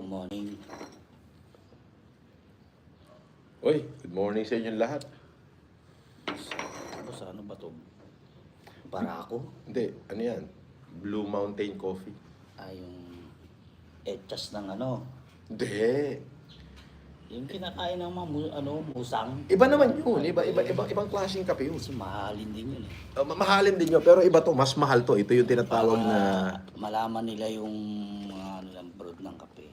morning. Uy, good morning sa inyong lahat. Boss, ano ba to? Para ako? Hindi, ano yan? Blue Mountain Coffee. Yung etchas ng ano. Hindi. Yung kinakain ng mga musang. Iba naman yun. Ibang klaseng kape yun. Kasi mahalin din yun eh. Mahalin din yun, pero iba to. Mas mahal to. Ito yung tinatawag na... Malaman nila yung ano lang, brood ng kape.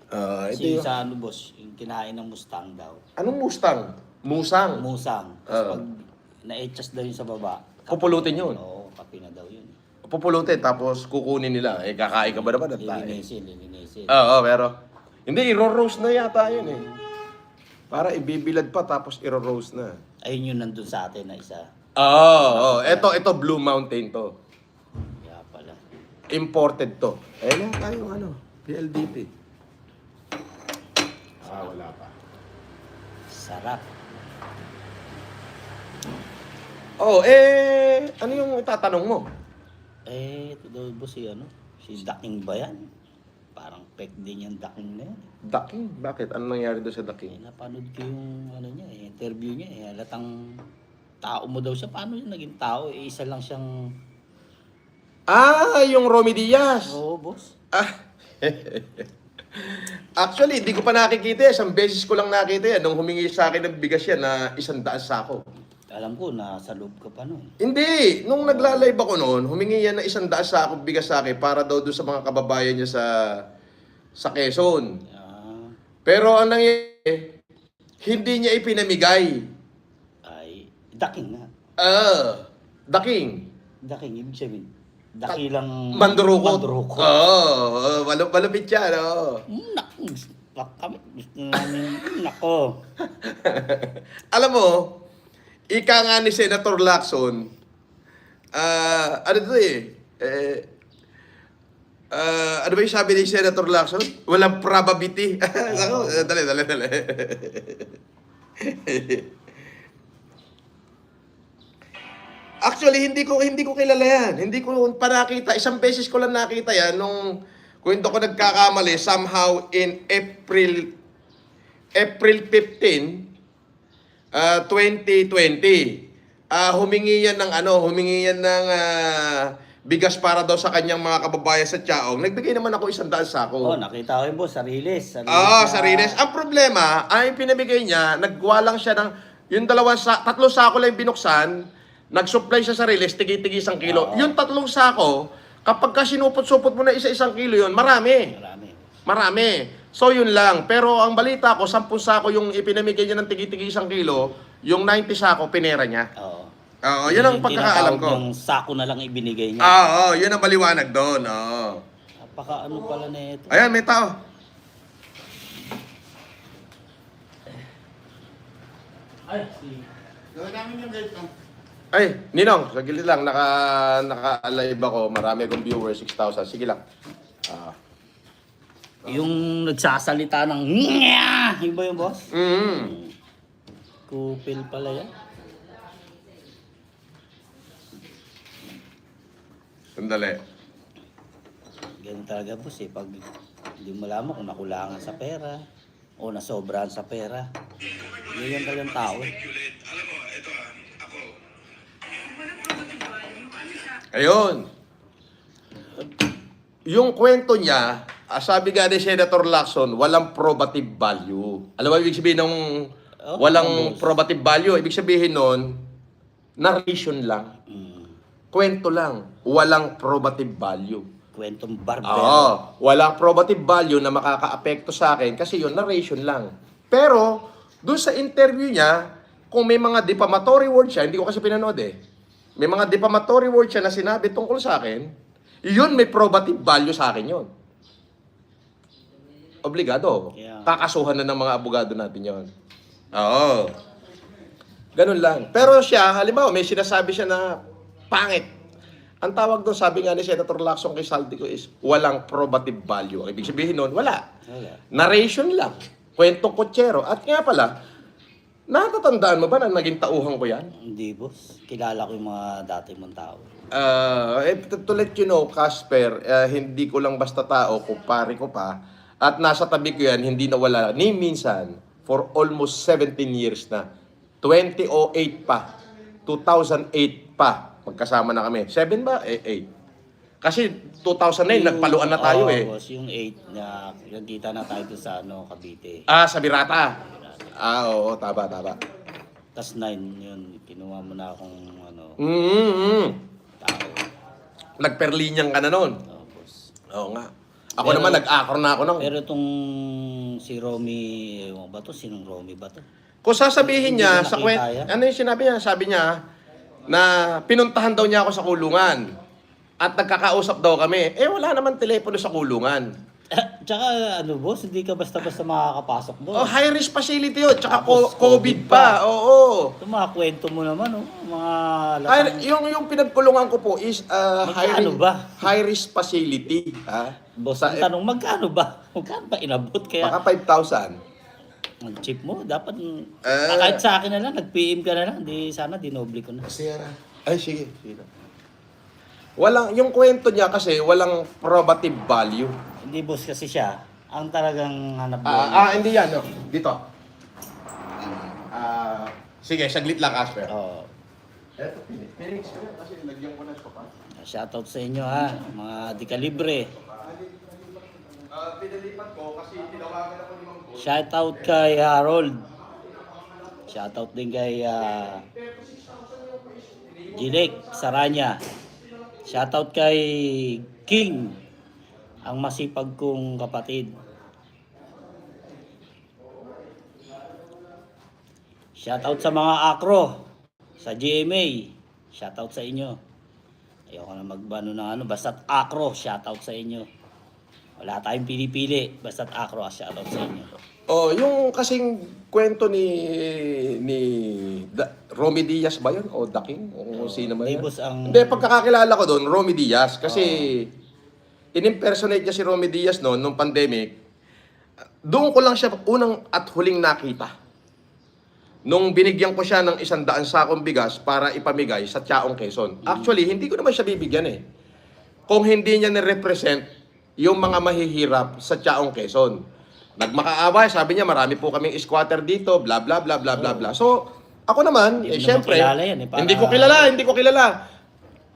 ito Kasi yung... sa ano boss, yung kinain ng Mustang daw. Anong Mustang? Musang. Musang. Tapos pag na-etchas daw yun sa baba. Pupulutin yun. Oo, kape na daw yun. Pupulutin, tapos kukunin nila. Kakain ka ba naman at tayo? Lilinisin. Oo, pero... Hindi, iro-roast na yata yun eh. Para ibibilad pa, tapos iro-roast na. Ayun yun nandun sa atin na isa. Oo. Ito Blue Mountain to. Kaya pala. Imported to. Ayun lang tayo, PLDT. Wala pa. Sarap. Ano yung itatanong mo? Ito daw boss si Daking ba yan? Parang pek din yung Daking na yan. Daking? Bakit? Ano nangyari doon sa Daking? Napanood ko yung interview niya halatang tao mo daw siya. Paano siya naging tao? Isa lang siyang... Yung Romy Diaz. Oo, boss. Actually, hindi ko pa nakikita. Isang beses ko lang nakita yan. Nung humingi sa akin ng bigas yan na 100 sako. Alam ko, nasa loob ka pa nun. Hindi. Nung nagla-live ako noon, humingi yan na 100 sako bigas sa akin para daw doon sa mga kababayan niya sa Quezon. Pero ang nangyayari, hindi niya ipinamigay. Ay, Daking nga. Daking. Daking, ibig sabihin. Dakilang... Mandurukot. Mandurukot. Malupit siya, no? Naku, kami gusto namin. Nako. Alam mo, ika nga ni Senator Lacson, ano to ano ba yung sabi ni Senator Lacson? Walang probability. Dali. Actually, hindi ko kilala yan. Hindi ko pa nakita. Isang beses ko lang nakita yan nung kwento ko nagkakamali somehow in April 15, 2020. Humingi yan ng bigas para daw sa kanyang mga kababayan sa Chaong. Nagbigay naman ako 100 sako. Nakita ko yun, boss. Sariles. Sariles. Ang problema, ay pinamigay niya, nagwa lang siya ng, yung 3 sako lang yung binuksan, nag-supply siya sa Sariles, tigi-tigi 1 kilo. Yung 3 sako, kapag ka sinupot-supot mo na isa-1 kilo yun, marami. So yun lang. Pero ang balita ko, 10 sako yung ipinamigay niya ng tigi-tigi 1 kilo, yung 90 sako, pinera niya. Yun ang pagkakaalam ko. Yung sako na lang ibinigay niya. Yun ang maliwanag doon. Napaka ano pala na ito. Ayan, may tao. Gawin namin yung gate lang. Ay, Ninong, sa gilid lang, naka-live ako. Marami akong viewers, 6,000. Sige lang. Yung nagsasalita ng Nya! Yung ba yung boss? Kupil pala yan. Sandali. Ganun talaga boss pag hindi mo malaman kung nakulangan sa pera o nasobrahan sa pera. Yun talagang tao. Alam mo, ito ako. Ayun. Yung kwento niya, sabi nga ni Senator Lacson, walang probative value. Alam mo ibig sabihin ng walang probative value? Ibig sabihin nun, narration lang. Kwento lang. Walang probative value. Kwentong barbero. Walang probative value na makakaapekto sa akin kasi yun, narration lang. Pero, doon sa interview niya, kung may mga defamatory words siya, hindi ko kasi pinanood may mga defamatory words siya na sinabi tungkol sa akin, yun may probative value sa akin yun. Obligado. Yeah. Kakasuhan na ng mga abogado natin yun. Ganun lang. Pero siya, halimbawa, may sinasabi siya na pangit. Ang tawag doon, sabi nga ni Senator Lacson kay Saldico is, walang probative value. Ang ibig sabihin nun, wala. Narration lang. Kwentong kutsero. At nga pala, natatandaan mo ba na naging tauhan ko yan? Hindi boss. Kilala ko yung mga dati mong tao. To let you know, Casper, hindi ko lang basta tao, kumpare ko pa, At nasa tabi ko yan, hindi nawala ni minsan for almost 17 years na. 2008 pa. 2008 pa. Magkasama na kami. 7 ba? 8. Kasi 2009, nagpaluan na tayo Boss, yung 8 na nagkita na tayo doon sa Cavite. Sa Birata. Oo, tama. Tapos 9 yun, kinuha mo na akong tao. Nagperlinyang ka na nun. Boss. Oo nga. Ako naman, nag-akor na ako nun. Pero itong si Romy, ewan ba to? Sinong Romy ba to? Kung sasabihin niya, Hindi sa ko nakita yan. ano yung sinabi niya? Sabi niya, na pinuntahan daw niya ako sa kulungan. At nagkakausap daw kami. Wala naman telepono sa kulungan. Tsaka boss, hindi ka basta-basta makakapasok doon. High-risk facility yun. Tsaka Tapos, COVID pa. Oo. Ito mga kwento mo naman, mga Yung pinagkulungan ko po is Magkano ba? high-risk facility. Boss, ang tanong, magkano ba? Magkano ba inabot? Kaya, Baka 5,000. ang cheap mo, dapat, kahit sa akin na lang, nag-PM ka na lang, sana dinoble ko na. Ay, sige. Yung kwento niya kasi, walang probative value. Hindi boss kasi siya, ang talagang hanap Hindi yan. No. Dito. Sige, saglit lang, Casper. Oh, Eto, Phoenix ko yan kasi lagyan ko na ito pa. shoutout sa inyo mga di-kalibre. Pinalipat ko kasi tinawagan ako ni Mang Paul. Shoutout kay Harold. Shoutout din kay Jilek Saranya. Shoutout kay King, ang masipag kong kapatid. Shoutout sa mga akro sa GMA. Shoutout sa inyo. Ayoko na magbano ng basta't akro, shoutout sa inyo. Wala tayong pili-pili, basta't akro, shoutout sa inyo. Yung kasing kwento ni Romy Diaz ba yun? O Daking? O sino ba yan? Hindi, pagkakakilala ko doon, Romy Diaz. Kasi in-impersonate niya si Romy Diaz noon, nung pandemic. Doon ko lang siya unang at huling nakita. Nung binigyan ko siya ng 100 sakong bigas para ipamigay sa Tiaong Quezon. Actually, hindi ko naman siya bibigyan kung hindi niya ni-represent yung mga mahihirap sa Tiaong Quezon. Nagmakaaway, sabi niya, marami po kaming squatter dito, bla bla bla bla bla bla. So, ako naman, syempre, hindi ko kilala.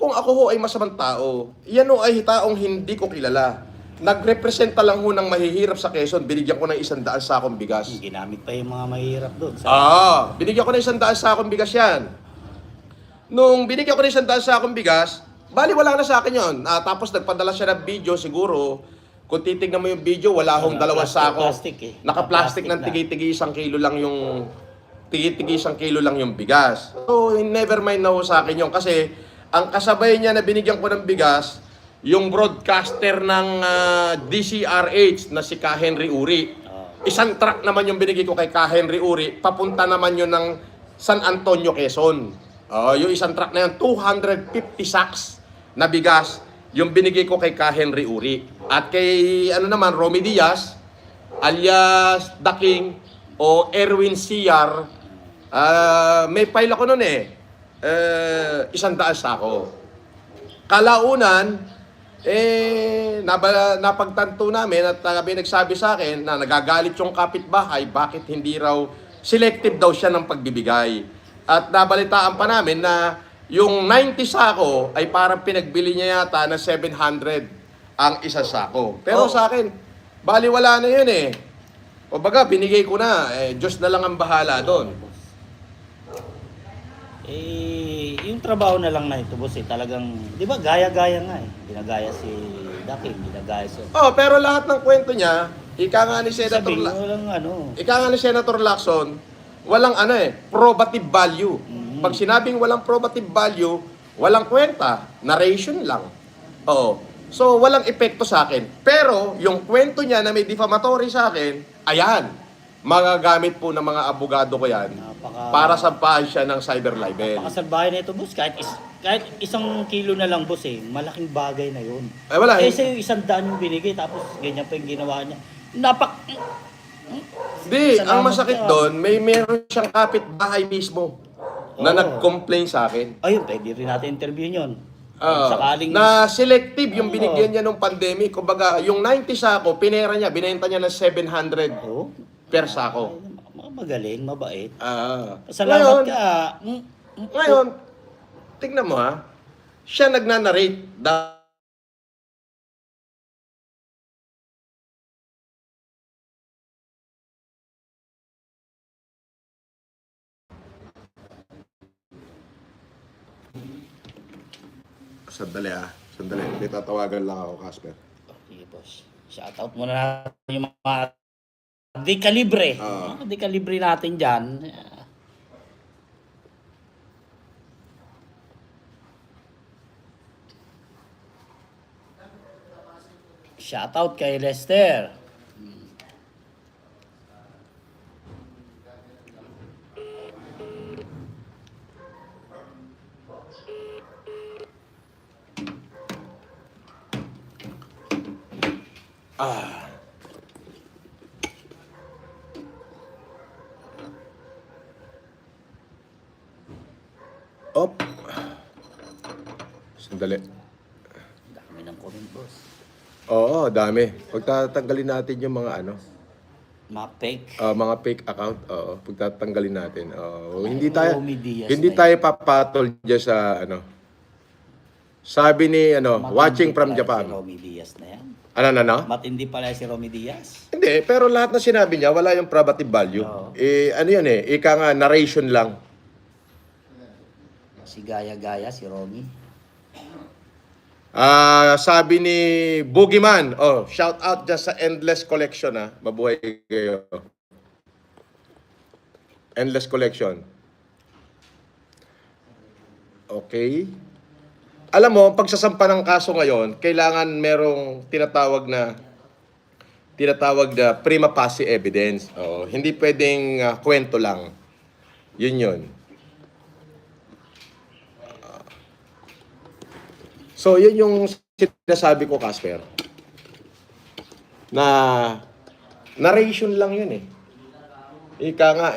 Kung ako ho ay masamang tao, yan ho ay taong hindi ko kilala. Nagrepresenta lang ho ng mahihirap sa Quezon, binigyan ko ng 100 sakong bigas. Ginamit pa yung mga mahirap doon. Binigyan ko ng 100 sakong bigas yan. Nung binigyan ko ng 100 sakong bigas, bali wala na sa akin yun. Tapos nagpadala siya ng video, siguro, kung titignan mo yung video, wala hong dalawang sako. Naka-plastic ng tigi-tigi 1 kilo lang yung tigi-tigi 1 kilo lang yung bigas. So, never mind na ho sa akin yun kasi ang kasabay niya na binigyan ko ng bigas, yung broadcaster ng DCRH na si Ka Henry Uri. Isang truck naman yung binigay ko kay Ka Henry Uri, papunta naman yun ng San Antonio, Quezon. Yung isang truck na yun, 250 sacks na bigas, yung binigay ko kay Ka Henry Uri. At kay Romy Diaz, alias Daking o Erwin Ciar, may file ako nun 100 sako. Kalaunan, napagtanto namin at may nagsabi sa akin na nagagalit yung kapitbahay, bakit hindi raw selective daw siya ng pagbibigay. At nabalitaan pa namin na yung 90 sako ay parang pinagbili niya yata na 700 ang isa sako. Pero sa akin, baliwala na yun O baga, binigay ko na. Diyos na lang ang bahala doon. Yung trabaho na lang na ito, boss, talagang, di ba, gaya-gaya nga Ginagaya si Daking, ginagaya si... Pero lahat ng kwento niya, ika nga ni Senator Ika nga ni Senator Lacson, walang probative value. Pag sinabing walang probative value, walang kwenta, narration lang. So, walang epekto sa akin. Pero, yung kwento niya na may defamatory sa akin, ayan, magagamit po ng mga abogado ko yan para sampahan siya ng cyber libel. Napakasalbahay na ito, boss. Kahit 1 kilo na lang, boss, malaking bagay na yun. Wala Kaysa yung 100 yung binigay, tapos ganyan pa yung ginawa niya. Di, ang masakit doon, meron siyang kapitbahay mismo na nag-complain sa akin. Ayun, pwede rin natin interview yun. Sakaling... na selective yung Oo. binigyan niya nung pandemic. Kumbaga, yung 90 sako, pinera niya, binenta niya ng 700 Oo. per sako. Magaling, mabait. Ngayon, Salamat ka. ngayon, tignan mo ha, siya nagnanarrate. Sandali sandali. May tatawagan lang ako, Casper. Okay, boss. Shoutout muna natin yung mga dekalibre. Mga dekalibre natin dyan. Shoutout kay Lester. Op. Sandali. Dami ng comment, boss. Oo, dami. Pagtatanggalin natin yung mga Mga fake. mga fake account. Oo, pagtatanggalin natin. Hindi tayo Romy Diaz hindi na tayo papatol diyan sa Sabi ni Matindi watching from pala Japan. Si Romy Diaz na yan. Ano? Matindi pala si Romy Diaz. Hindi, pero lahat na sinabi niya wala yung probative value. Oo. Ano yun ika nga narration lang. Si Gaya-Gaya, si Romy. Sabi ni Boogeyman, shout out dyan sa Endless Collection mabuhay kayo. Endless Collection. Okay. Alam mo, pagsasampa ng kaso ngayon, kailangan merong tinatawag na prima facie evidence. Hindi pwedeng kwento lang. Yun. So, yun yung sinasabi ko, Casper. Na narration lang yun Ika nga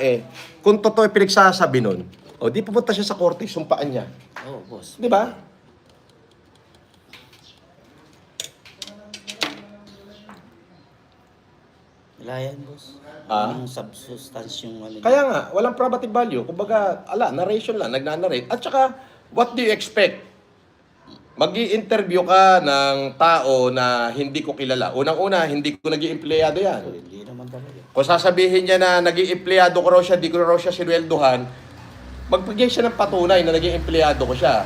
kung totoo pinagsasabi nun, di pupunta siya sa korte, sumpaan niya. Oh, boss. Di ba? Wala yan, boss. Yung substance yung ano. Kaya nga, walang probative value. Kumbaga, narration lang, nagnanarrate. At saka, what do you expect? Mag-i-interview ka ng tao na hindi ko kilala. Unang-una, hindi ko naging empleyado yan. Hindi naman talaga. Kung sasabihin niya na naging empleyado ko raw siya, di ko raw siya sinweldohan, magbigay siya ng patunay na naging empleyado ko siya.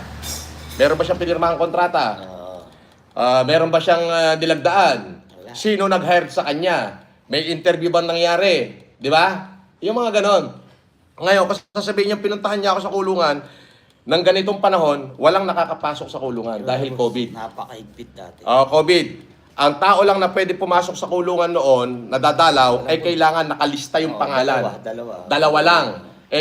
Meron ba siyang pinirmahang kontrata? Meron ba siyang nilagdaan? Sino nag-hire sa kanya? May interview ba nangyari? Di ba? Yung mga ganon. Ngayon, kung sasabihin niya pinuntahan niya ako sa kulungan, ng ganitong panahon, walang nakakapasok sa kulungan dahil COVID. Napakahigpit dati. COVID. Ang tao lang na pwede pumasok sa kulungan noon, nadadalaw, ay kailangan nakalista yung pangalan. Dalawa lang.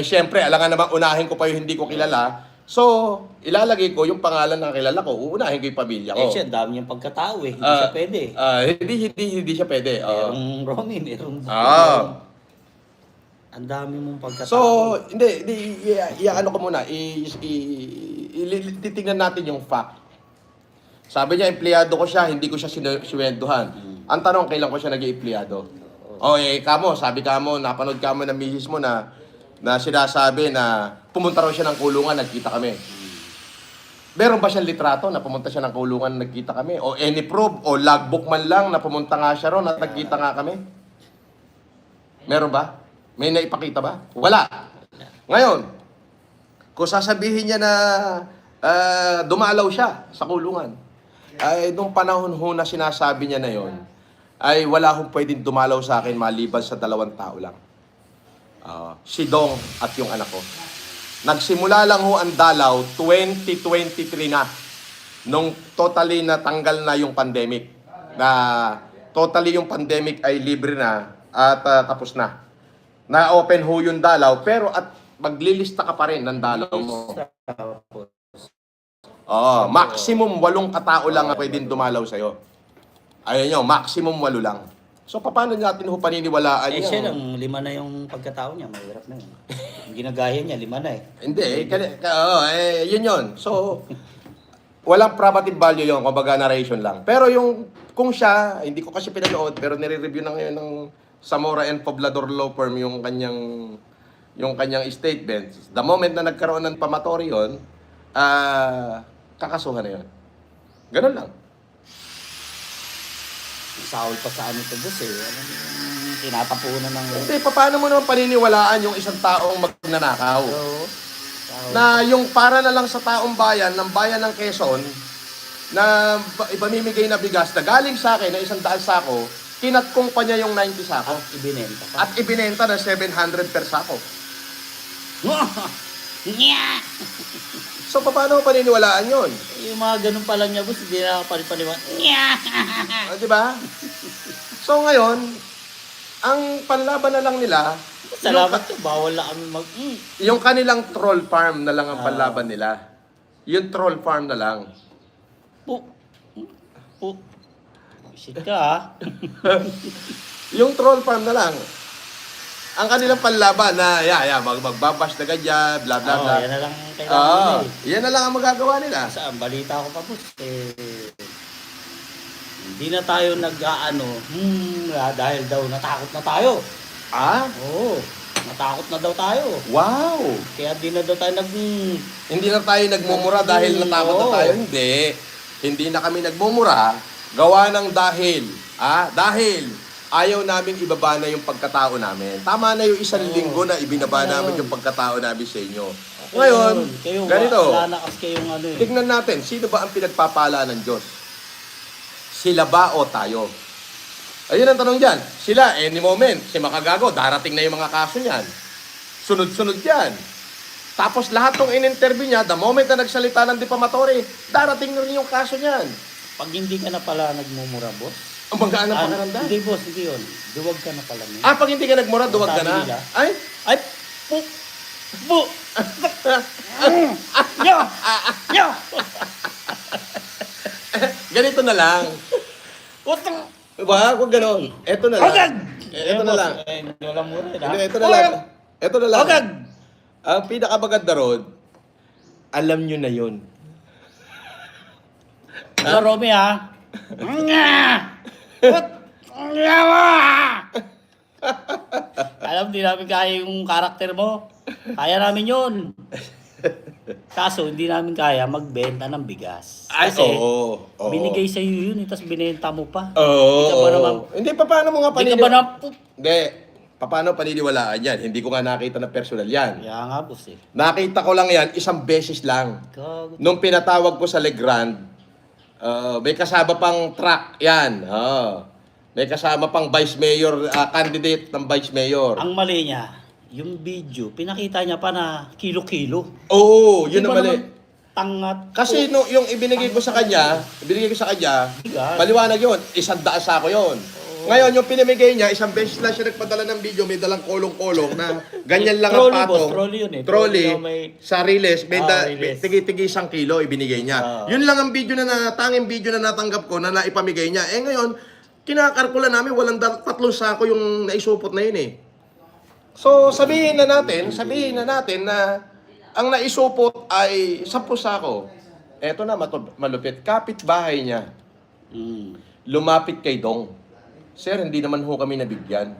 Siyempre, alangan naman unahin ko pa yung hindi ko kilala. So, ilalagay ko yung pangalan ng kilala ko, uunahin ko yung pamilya ko. Siya, dami niyang pagkatao Hindi siya pwede. Hindi siya pwede. Merong Romy, merong... Ang dami mong pagkatao. So, hindi, ano ko muna, titignan natin yung fact. Sabi niya, empleyado ko siya, hindi ko siya siwenduhan. Ang tanong, kailan ko siya naging empleyado? Sabi kamo, napanood kamo ng misis mo na sinasabi na pumunta raw siya ng kulungan, nagkita kami. Meron ba siyang litrato na pumunta siya ng kulungan, nagkita kami? O any proof, o logbook man lang na pumunta nga siya raw, na nagkita nga kami? Meron ba? May naipakita ba? Wala. Ngayon, kung sasabihin niya na dumalaw siya sa kulungan, ay nung panahon ho na sinasabi niya na yon, ay wala akong pwedeng dumalaw sa akin maliban sa 2 tao lang. Si Dong at yung anak ko. Nagsimula lang ho ang dalaw 2023 na. Nung totally natanggal na yung pandemic. Na totally yung pandemic ay libre na at tapos na. Na-open ho yung dalaw, pero at maglilista ka pa rin ng dalaw mo. Maximum 8 katao lang ang pwedeng dumalaw sa'yo. Ayun nyo, maximum 8 lang. So, paano natin ho paniniwalaan yun? Siya lang, 5 na yung pagkatao niya, mahirap na yun. Yung ginagaya niya, 5 na Hindi, yun yun. So, walang probative value yon, kumbaga narration lang. Pero yung, kung siya, hindi ko kasi pinanood, pero nire-review na ngayon ng Zamora and Poblador Law Firm yung kanyang statement. The moment na nagkaroon ng pamatory yun, kakasuhan na yun. Ganun lang. Sahol pa sa ano to, boss eh. Ano yung tinatapunan ng... Hindi, paano mo naman paniniwalaan yung isang taong magnanakaw? So, Na yung para na lang sa taong bayan, ng bayan ng Quezon, na ipamimigay na bigas na galing sa akin na 100 sako, kinatkong pa niya yung 90 sako. at ibinenta pa. At ibinenta na 700 per sako. Nya! So, paano mo paniniwalaan yun? Yung mga ganun pa lang niya, boss, hindi na palipaniwan. Nya! Di ba? So, ngayon, ang panlaban na lang nila, Salamat to, bawal na kami yung kanilang troll farm na lang ang panlaban nila. Yung troll farm na lang. Po. Shit ka ha. Yung troll farm na lang. Ang kanilang panlaban na, magbabash na ganyan, bla bla bla. Yan na lang kailangan nila eh. Yan na lang ang magagawa nila. Saan, balita ko pa boss, hindi na tayo nag-aano, dahil daw natakot na tayo. Oo, natakot na daw tayo. Wow! Kaya di na daw tayo Hindi na tayo nagmumura dahil natakot na tayo. Hindi. Hindi na kami nagmumura. Gawa ng dahil. Dahil ayaw namin ibaba na yung pagkatao namin. Tama na yung isang linggo na ibinaba namin yung pagkatao namin sa inyo. Ngayon, kayo, ganito. wala na kasi kayong ano eh. Tignan natin, sino ba ang pinagpapala ng Diyos? Sila ba o tayo? Ayun ang tanong dyan. Sila, any moment, si Makagago, darating na yung mga kaso niyan. Sunod-sunod yan. Tapos lahat ng in-interview niya, the moment na nagsalita ng defamatory, darating na rin yung kaso niyan. Pag hindi ka na pala nagmumura, boss. Ang magaan ang pakiramdam. Hindi, boss, hindi yun. Duwag ka na pala. Pag hindi ka nagmura, duwag ka Sabi na. nila. Ay? Bu! Yo! Yo! Ganito na lang. Utang! Wag ganon. Eto na lang. Eto na lang. Hindi wala mura eh. Hindi, eto na lang. Eto na lang. Agad! Ang pinakamaganda ron, alam nyo na yun. Hello, Romy ha? Alam, di namin kaya yung karakter mo. Kaya namin yun. Kaso, hindi namin kaya magbenta ng bigas. Kasi, oo. binigay sa iyo yun, tapos binenta mo pa. Oo. Hindi ka ba naman, Hindi, paano mo nga hindi ka ba paniniwalaan? na, Hindi. Paano paniniwalaan yan? Hindi ko nga nakita na personal yan. kaya nga po eh. Nakita ko lang yan isang beses lang. Gago. Nung pinatawag ko sa Legrand, may kasama pang truck yan. May kasama pang vice mayor, candidate ng vice mayor. Ang mali niya, yung video, pinakita niya pa na kilo-kilo. Oo, yun Di ang ba mali. naman Tangat. Kasi no, yung ibinigay ko sa kanya, Bigas. maliwanag yun, 100 sako yun. Ngayon, yung pinamigay niya, isang beses lang siya nagpadala ng video, may dalang kolong-kolong na ganyan lang ang Trolley, patong. boss, trolley yun eh. Trolley, Trolley na may- sa Riles, may Riles. tigi-tigi 1 kilo ibinigay niya. Yun lang ang video tanging video na natanggap ko na naipamigay niya. Eh ngayon, kinakalkula namin, walang 3 sako yung naisupot na yun eh. So, sabihin na natin na ang naisupot ay 10 sako. Eto na, malupit. Kapit-bahay niya. Lumapit kay Dong. Sir, hindi naman ho kami nabigyan.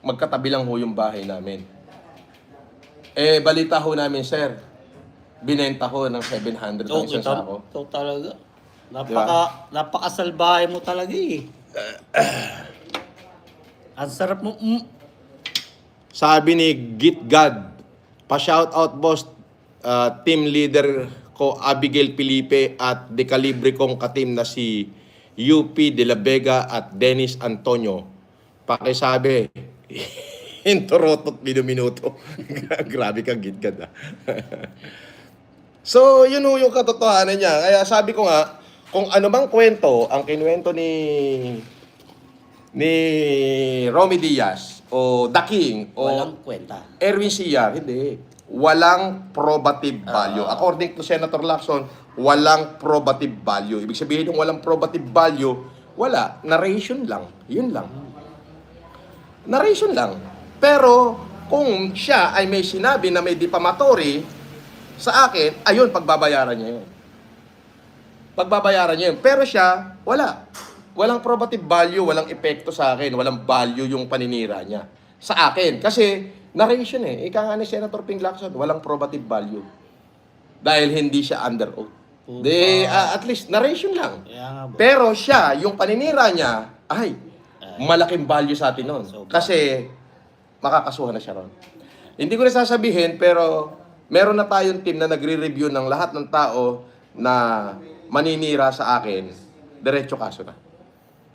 Magkatabi lang ho yung bahay namin. Balita ho namin, sir. Binenta ho ng 700 ang isang sako. Ito talaga. Diba? Napakasalbahe mo talaga eh. Ang sarap mo. Sabi ni Git God, pa-shout out boss, team leader ko Abigail Felipe at dekalibre kong katim na si UP De La Vega at Dennis Antonio. Pakisabi, intorotot minuto. Grabe kang Git God. So, yun ho yung katotohanan niya. Kaya sabi ko nga, kung ano bang kwento, ang kinuwento ni Romy Diaz o The King o Walang kwenta. Erwin Siyar, hindi. Walang probative value. According to Senator Lacson, walang probative value. Ibig sabihin yung walang probative value, wala. Narration lang. Yun lang. Narration lang. Pero, kung siya ay may sinabi na may defamatory sa akin, ayun, pagbabayaran niya yun. pagbabayaran niya yun. Pero siya, wala. Walang probative value, walang epekto sa akin, walang value yung paninira niya sa akin. Kasi, narration Ika nga ni Senator Ping Lacson, walang probative value. Dahil hindi siya under oath. At least, narration lang. Kaya nga, boss. Pero siya, yung paninira niya, ay, malaking value sa atin nun. Kasi, makakasuhan na siya ron. Hindi ko na sasabihin, pero meron na tayong team na nagre-review ng lahat ng tao na maninira sa akin, diretso kaso na.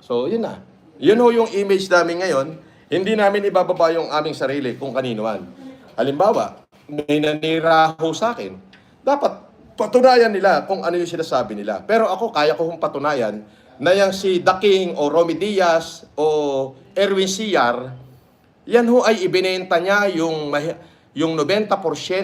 So, yun na. Yun ho yung image namin ngayon. Hindi namin ibababa yung aming sarili kung kanino man. Halimbawa, may nanira ho sa akin. Dapat patunayan nila kung ano yung sinasabi nila. Pero ako, kaya ko hong patunayan na yung si The King o Romy Diaz o Erwin Siar, yan ho ay ibinenta niya yung 90%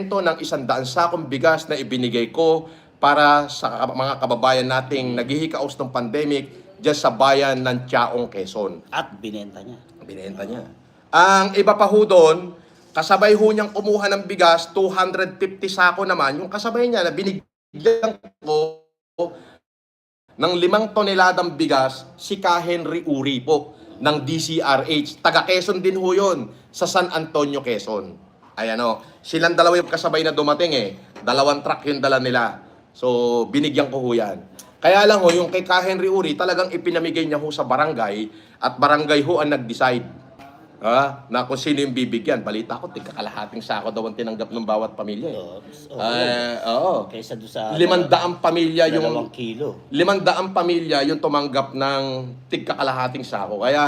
ng 100 sakong bigas na ibinigay ko para sa mga kababayan nating naghihikaos ng pandemic dyan sa bayan ng Tiaong, Quezon. At binenta niya. Binenta niya. Ang iba pa ho doon, kasabay ho niyang kumuha ng bigas, 250 sako naman, yung kasabay niya na binigyan ko ng 5 toneladang bigas, si Ka Henry Uri po, ng DCRH. Taga Quezon din ho yun, sa San Antonio, Quezon. Ayan o, silang dalawa yung kasabay na dumating 2 truck yung dala nila. So, binigyan ko ho yan. Kaya lang ho, yung kay Ka Henry Uri, talagang ipinamigay niya ho sa barangay, at barangay ho ang nag-decide na kung sino yung bibigyan. Balita ko, tigkakalahating sako daw ang tinanggap ng bawat pamilya. Oo. Kaysa doon sa 500 pamilya yung 2 kilo. 500 pamilya yung tumanggap ng tigkakalahating sako. Kaya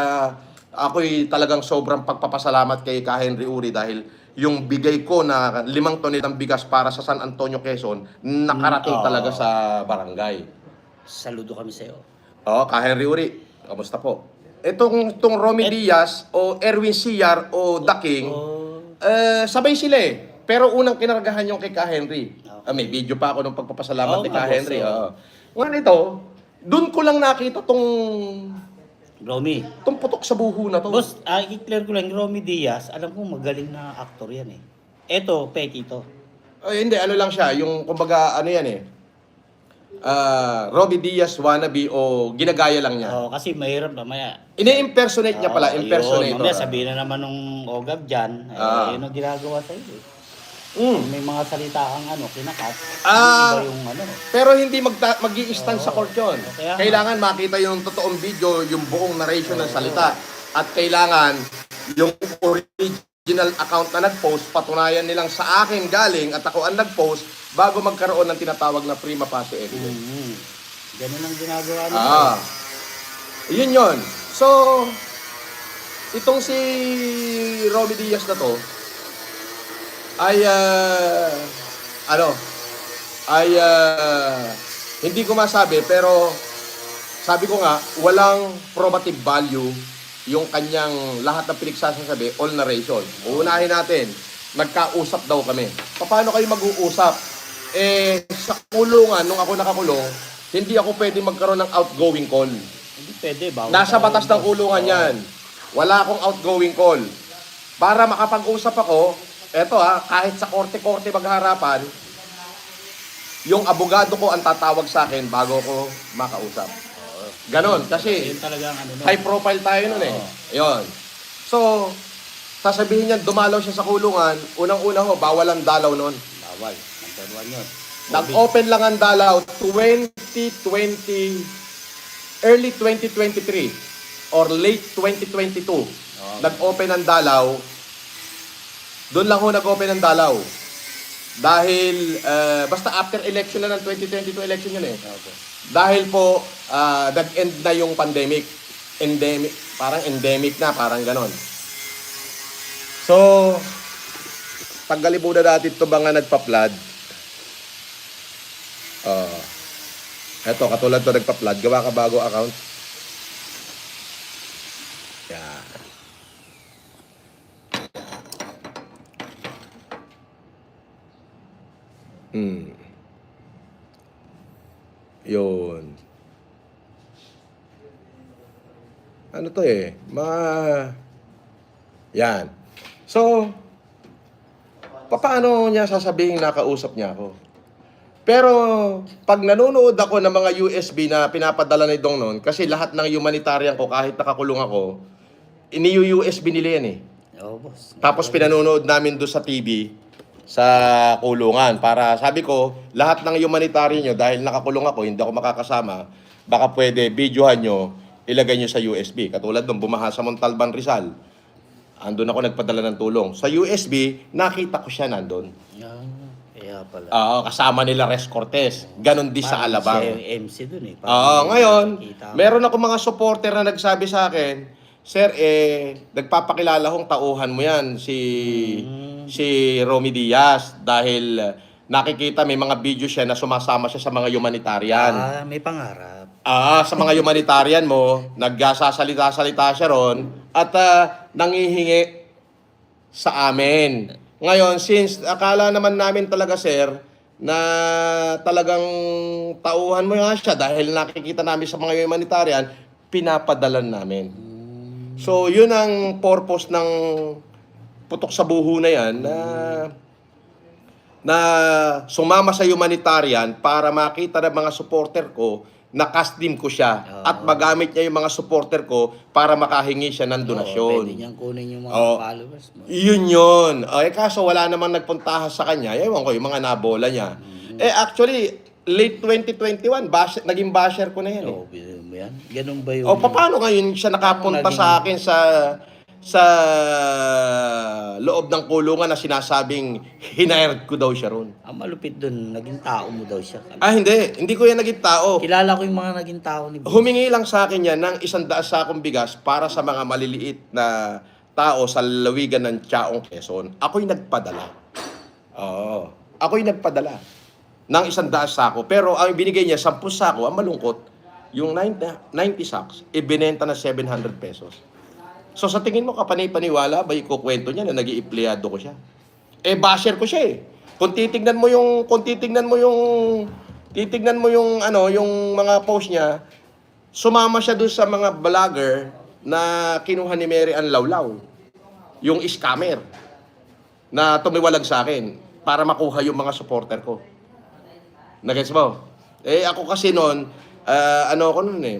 ako'y talagang sobrang pagpapasalamat kay Ka Henry Uri dahil yung bigay ko na 5 toneladang bigas para sa San Antonio, Quezon, nakarating talaga sa barangay. Saludo kami sa iyo. Ka Henry Uri, kamusta po? Itong Romy Diaz o Erwin Siar o The King, sabay sila Pero unang kinargahan yung kay Ka Henry. May video pa ako ng pagpapasalamat ni Ka Henry. Ngayon ito, doon ko lang nakita tong Romy. putok sa buho na to. Boss, i-clear ko lang, Romy Diaz, alam ko magaling na aktor yan Eto, peki to. Hindi, ano lang siya, yung kumbaga ano yan Romy Diaz wannabe o ginagaya lang niya. Kasi mahirap mamaya. Ini-impersonate niya pala, impersonator. Mamaya sabihin na naman nung Ogab dyan, yun ang ginagawa sa iyo May mga salita kang kinakat. Iba yung Pero hindi mag-i-stand sa court yun. Kailangan makita yung totoong video, yung buong narration ng salita. At kailangan yung original account na nag-post, patunayan nilang sa akin galing at ako ang nag-post bago magkaroon ng tinatawag na prima facie evidence. Ganun ang ginagawa nila. Yun yun. So, itong si Romy Diaz na to, ay hindi ko masabi pero sabi ko nga walang probative value yung kanyang lahat ng pinagsasabi, all narration. Uunahin natin, nagkausap daw kami. Paano kayo mag-uusap? Sa kulungan, nung ako nakakulong, hindi ako pwede magkaroon ng outgoing call. Hindi pwede. Nasa batas ng kulungan yan. Wala akong outgoing call. Para makapag-usap ako, eto kahit sa korte-korte magharapan, yung abogado ko ang tatawag sa akin bago ko makausap. Ganon, kasi high profile tayo nun Yun. So, sasabihin niyan, dumalaw siya sa kulungan, unang-una ho, bawal ang dalaw nun. Bawal. Number 1 yun. Nag-open lang ang dalaw 2020, early 2023 or late 2022. Nag-open ang dalaw. Doon lang ho nag-open ang dalaw. Dahil, basta after election na ng 2022 election yun Dahil po, nag-end na yung pandemic. Parang endemic na, parang ganon. So, taggalibunan natin ito mga nagpa-flood. Eto, katulad to nagpa-flood. Gawa ka bago account. Yan. Yun. Ano to Yan. So, paano niya sasabihin nakausap niya ako? Pero pag nanonood ako ng mga USB na pinapadala ni Dong noon, kasi lahat ng humanitarian ko kahit nakakulong ako, ini-USB nila yan eh. Oo, boss. Tapos pinanonood namin doon sa TV sa kulungan para sabi ko, lahat ng humanitarian nyo dahil nakakulong ako, hindi ako makakasama, baka pwede videohan nyo, ilagay nyo sa USB. Katulad nung bumaha sa Montalban, Rizal. Andun ako nagpadala ng tulong. Sa USB, nakita ko siya nandun. Ah, kaya pala. Oo, kasama nila Res Cortez. Ganon din sa Parang Alabang. Siya yung MC dun eh. Oo, ngayon, nakikita ko. meron ako mga supporter na nagsabi sa akin, Sir, nagpapakilala kong tauhan mo yan, si Romy Diaz, dahil nakikita may mga video siya na sumasama siya sa mga humanitarian. Ah, may pangarap. Sa mga humanitarian mo, nagsasalita-salita siya ron, at nangihingi sa amin. Ngayon, since akala naman namin talaga, sir, na talagang tauhan mo nga siya dahil nakikita namin sa mga humanitarian, pinapadalan namin. So, yun ang purpose ng putok sa buho na yan na sumama sa humanitarian para makita ng mga supporter ko na kasdim ko siya at magamit niya yung mga supporter ko para makahingi siya ng donasyon. Pwede niyang kunin yung mga Oo. followers mo. Yun yun. Kaso wala namang nagpuntahan sa kanya. Ewan ko, yung mga nabola niya. Actually, late 2021, naging basher ko na yan. Oo, bilhin mo yan. Ganun ba yung... Paano ngayon siya nakapunta Naging- sa akin sa loob ng kulungan na sinasabing hinired ko daw siya ron? Ang malupit dun, naging tao mo daw siya. Hindi. Hindi ko yan naging tao. Kilala ko yung mga naging tao ni Boss. Humingi lang sa akin yan ng 100 sakong bigas para sa mga maliliit na tao sa lalawigan ng Chaong, Quezon. Ako'y nagpadala. Oo. Ako'y nagpadala ng 100 sako. Pero ang binigay niya, 10 sako, ang malungkot, yung 90 sacks, ibinenta na 700 pesos. So sa tingin mo, kapanay-paniwala ba ikukwento niya na nag-iipleyado ko siya? Basher ko siya eh. Kung titignan mo yung mga post niya, sumama siya doon sa mga vlogger na kinuha ni Mary Ann Lawlaw. Yung scammer na tumiwalag sa akin para makuha yung mga supporter ko. Nagets mo? Ako kasi noon,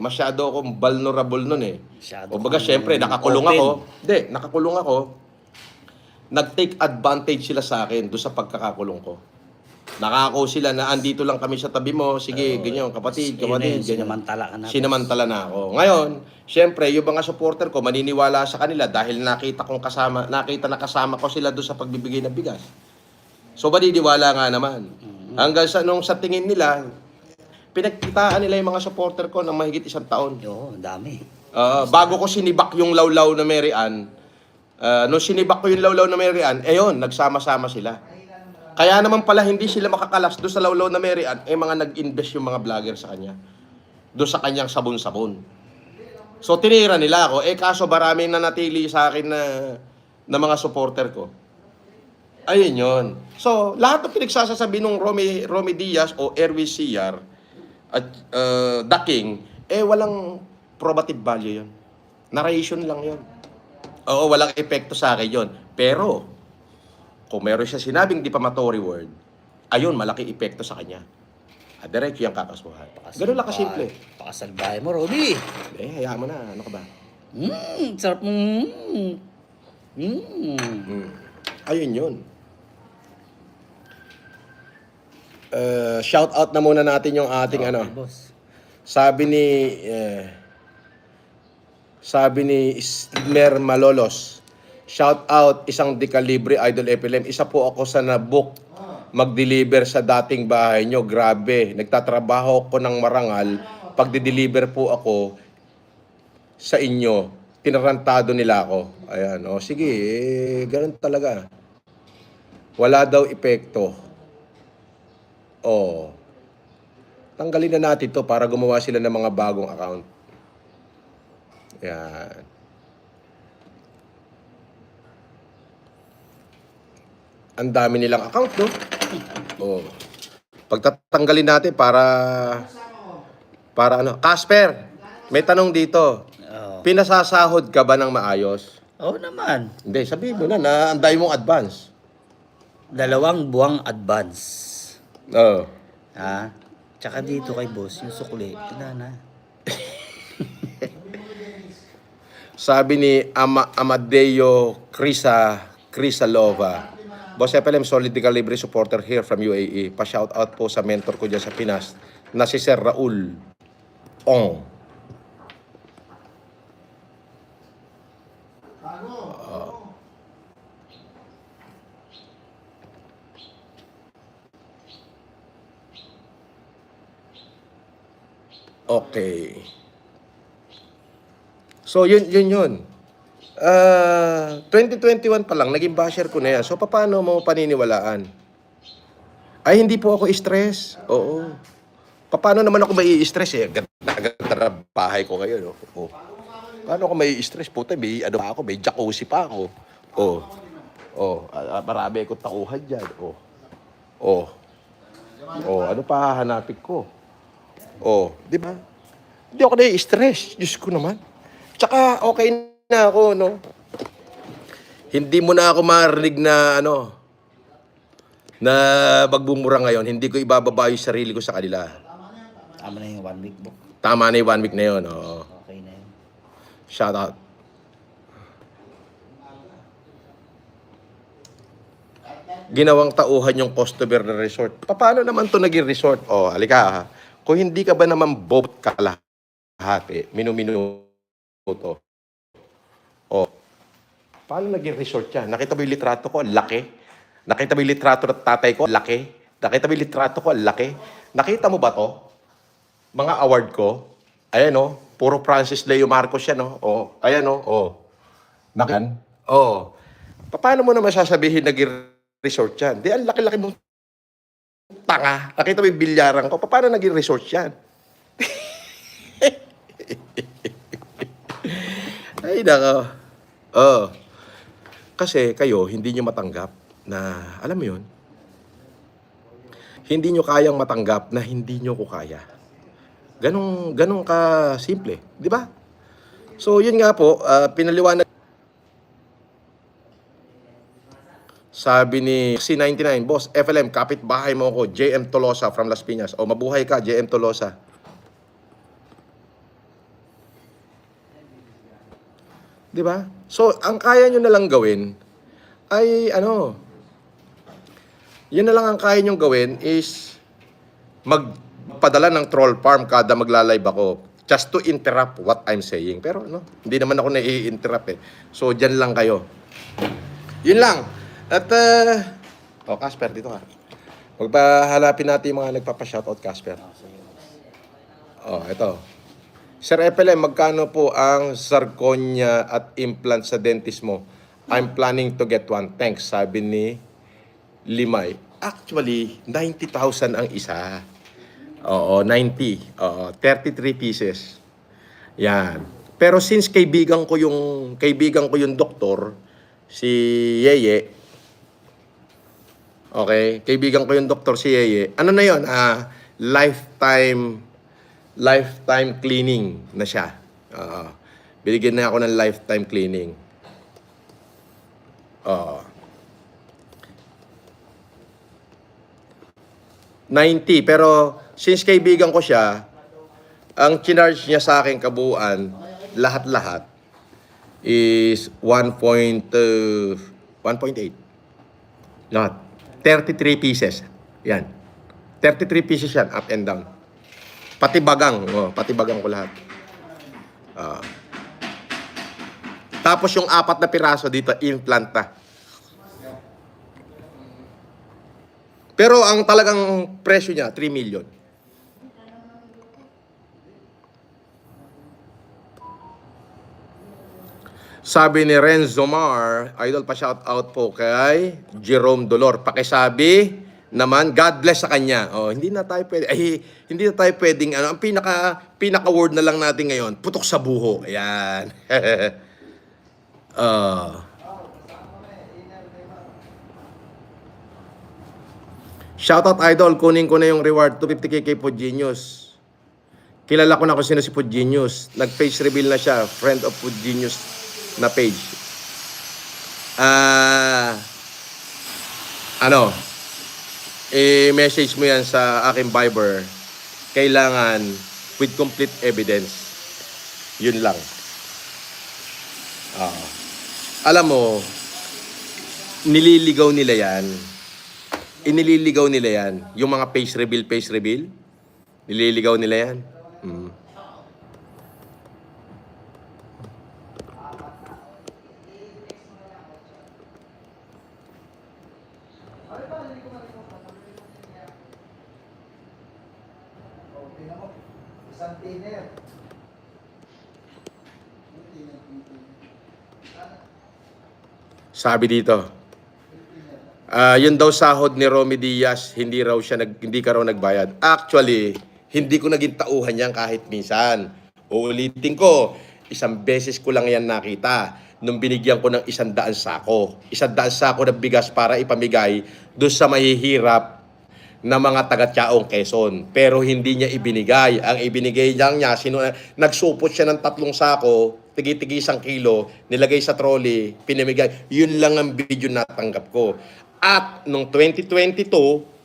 masyado akong vulnerable noon eh. Masyado Kumbaga, kang syempre, nakakulong open. ako. Hindi, nakakulong ako. Nag-take advantage sila sa akin doon sa pagkakakulong ko. Nakako sila na andito lang kami sa tabi mo. Sige, ganyan, kapatid, ganyan. Sinamantala ka na. Sinamantala na ako. Ngayon, syempre, yung mga supporter ko, maniniwala sa kanila dahil nakita na kasama ko sila doon sa pagbibigay ng bigas. So, maniniwala nga naman. Hanggang sa tingin nila, pinagkitaan nila yung mga supporter ko ng mahigit 1 taon. Oo, ang dami. Bago ko sinibak yung lawlaw na Mary Ann, nung sinibak ko yung lawlaw na Mary Ann, yun, nagsama-sama sila. Kaya naman pala hindi sila makakalas doon sa lawlaw na Mary Ann, mga nag-invest yung mga vlogger sa kanya. Doon sa kanyang sabon-sabon. So tinira nila ako, kaso maraming nanatili sa akin na mga supporter ko. Ayun yun. So, lahat ng pinagsasasabi nung Romy Diaz o Erwin Siyar at The King, walang probative value yun. Narration lang yun. Oo, walang epekto sa akin yun. Pero, kung meron siya sinabing defamatory word, ayun, malaki epekto sa kanya. Diretso yung kakasuhan. Ganun lang kasimple. Pakasalbahe mo, Roby. Hayaan mo na. Ano ka ba? Sarap mong... Ayun yun. Shout out na muna natin yung ating Boss. Sabi ni Smer Malolos, shout out, isang dekalibre Idol FLM. Isa po ako sa nabook mag-deliver sa dating bahay nyo. Grabe, nagtatrabaho ko ng marangal. Pag-deliver po ako sa inyo, tinarantado nila ako. Ayan, sige, ganun talaga. Wala daw epekto. Tanggalin na natin to para gumawa sila ng mga bagong account. Yan. Ang dami nilang account, no? Pagtatanggalin natin para Casper, may tanong dito. Pinasasahod ka ba ng maayos? Oo naman. Hindi, sabihin mo na ang dami mong advance. 2 buwang advance. Ha? Tsaka dito kay boss, yung sukli, wala na. Sabi ni Amadeo Crisalova. Boss FLM, solid libre supporter here from UAE. Pa-shoutout po sa mentor ko dyan sa Pinas na si Sir Raul Ong. Okay. So, yun. 2021 pa lang, naging basher ko na yan. So, paano mo paniniwalaan? Ay, hindi po ako stress. Oo. Paano naman ako mai-stress eh? Ganda na bahay ko ngayon. Oh. Paano ako mai-stress? Puta, may ano pa ako, may jacuzzi pa ako. Marami akong takuhan dyan. Ano pa hahanapin ko? Di ba? Hindi ako nai-stress. Diyos ko naman. Tsaka okay na ako, no? Hindi mo na ako marinig na, na magbumura ngayon. Hindi ko ibababa yung sarili ko sa kanila. Tama na yung 1 week book. Tama na yung 1 week na yun, oo. Okay na yun. Shout out. Ginawang tauhan yung customer na resort. Paano naman to naging resort? Halika ha. Kung hindi ka ba naman boat kalahati, minuto. Paano naging resort yan? Nakita mo yung litrato ko? Laki. Nakita mo yung litrato ng tatay ko? Laki. Nakita mo yung litrato ko? Laki. Nakita mo ba to? Mga award ko? Ayan puro Francis Leo Marcos yan ayan Nakan? Paano mo naman sasabihin naging resort yan? Di, ang laki-laki mong tanga. Nakita mo yung bilyaran ko? Paano naging resort yan? Ay, nako. Kasi kayo, hindi nyo matanggap na, alam mo yun, hindi nyo kayang matanggap na hindi nyo ko kaya. Ganong ka simple, di ba? So, yun nga po, pinaliwanag. Sabi ni C99, Boss, FLM, kapit-bahay mo ako, JM Tolosa from Las Piñas. Mabuhay ka, JM Tolosa. Di ba? So, ang kaya nyo na lang gawin ay yun na lang ang kaya nyo gawin is magpadala ng troll farm kada magla-live ako just to interrupt what I'm saying. Pero hindi naman ako nai-interrupt eh. So, dyan lang kayo. Yun lang. At, Casper, dito ka. Magpahalapin natin yung mga nagpapa-shoutout, Casper. Ito. Sir FLM, magkano po ang zirconia at implant sa dentist mo? I'm planning to get one. Thanks, sabi ni Limay. Actually, 90,000 ang isa. 90. 33 pieces. Yan. Pero since kaibigan ko yung doktor, si Yeye. Okay, kaibigan ko yung doktor si Yeye. Ano na 'yon? Lifetime cleaning na siya. Binigyan na ako ng lifetime cleaning. 90. Pero since kaibigan ko siya, ang charge niya sa akin kabuuan, lahat-lahat, is 1.8. Lahat. 33 pieces. Yan. 33 pieces yan, up and down. Pati bagang ko lahat. Tapos yung 4 na piraso dito, implant na. Pero ang talagang presyo niya, 3 million. Sabi ni Renzo Mar, idol, pa shout out po kay Jerome Dolor. Pakisabi naman, God bless sa kanya. Hindi na tayo pwedeng ang pinaka word na lang natin ngayon, putok sa buho. Ayan. Shoutout idol, kunin ko na yung reward 250k kay Food Genius. Kilala ko na kung sino si Food Genius. Nag-face reveal na siya, friend of Food Genius na page. i-message mo yan sa aking Viber. Kailangan with complete evidence. Yun lang. Alam mo, nililigaw nila yan. Inililigaw nila yan. Yung mga face reveal. Nililigaw nila yan. Isang tiner. Sabi dito, yun daw sahod ni Romy Diaz, hindi ka raw nagbayad. Actually, hindi ko naging tauhan yan kahit minsan. Uulitin ko, isang beses ko lang yan nakita nung binigyan ko ng 100 sako. 100 sako na bigas para ipamigay doon sa mahihirap na mga taga-Tiaong Quezon. Pero hindi niya ibinigay. Ang ibinigay niya, nagsupot siya ng 3 sako, tigi-tigi 1 kilo, nilagay sa trolley, pinamigay. Yun lang ang video natanggap ko. At nung 2022,